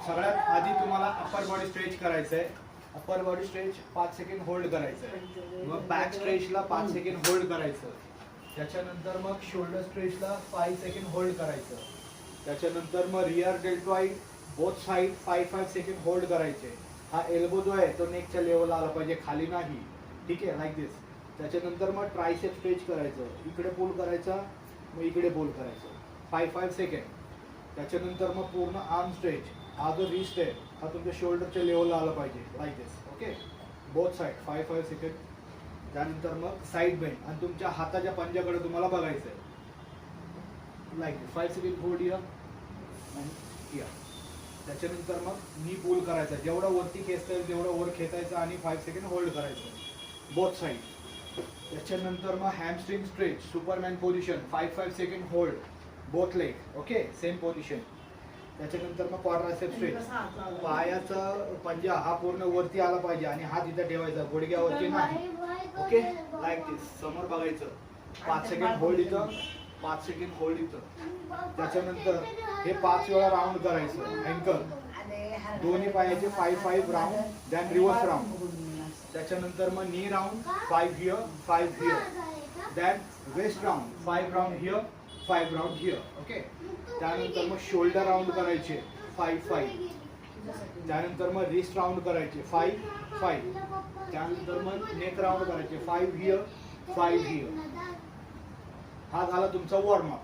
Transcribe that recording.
सगळ्यात आधी तुम्हाला अप्पर बॉडी स्ट्रेच करायचं आहे. Upper body stretch 5 second hold करायचं आहे. मग बॅक स्ट्रेचला 5 सेकंड होल्ड करायचं. त्याच्यानंतर मग शोल्डर स्ट्रेचला 5 सेकंड होल्ड करायचं. त्याच्यानंतर मग rear deltoid both side 5 second hold करायचे. हा एल्बो जो आहे तो नेकच्या लेवलला आला पाहिजे, खाली नाही. ठीक आहे, लाईक दिस. त्याच्यानंतर मग ट्रायसेप स्ट्रेच करायचं. इकडे पुल करायचा, मग इकडे पुल करायचं 5 सेकंड. त्याच्यानंतर मग पूर्ण आर्म स्ट्रेच. हा जो रिस्ट आहे हा तुमच्या शोल्डरच्या लेवलला आला पाहिजे, like this. Okay, both side 5 second. त्यानंतर मग साइड बेंड आणि तुमच्या हाताच्या पंजाकडे तुम्हाला बघायचं आहे, like this. 5 second hold here आणि हिअर. त्याच्यानंतर मग नी पुल करायचा. जेवढा वरती खेचता येईल तेवढा वर खेचायचं आणि 5 सेकंड होल्ड करायचं बोथ साइड. त्याच्यानंतर मग hamstring stretch, Superman position 5 second hold both leg. Okay, same position. त्याच्यानंतर मग क्वाड्रायसेप स्ट्रेच. पायाचा पंजा हा पूर्ण वरती आला पाहिजे आणि हात इथं ठेवायचा, गुडघ्यावरती नाही. ओके, लाईक दिस. समोर बघायचं. 5 सेकंड होल्ड इथं, 5 सेकंड होल्ड इथं. त्याच्यानंतर हे 5 वेळा राऊंड करायचं. अँकल दोन्ही पायाचे 5 राऊंड, दॅन रिव्हर्स राऊंड. त्याच्यानंतर मग नी round 5 here, 5 here. Then waist round 5 round here, 5 round here. Okay. त्यानंतर मग शोल्डर राऊंड करायचे 5. त्यानंतर मग रिस्ट राऊंड करायचे 5. त्यानंतर मग नेक राऊंड करायचे 5 हिअर, 5 हिअर. हा झाला तुमचा वॉर्मअप.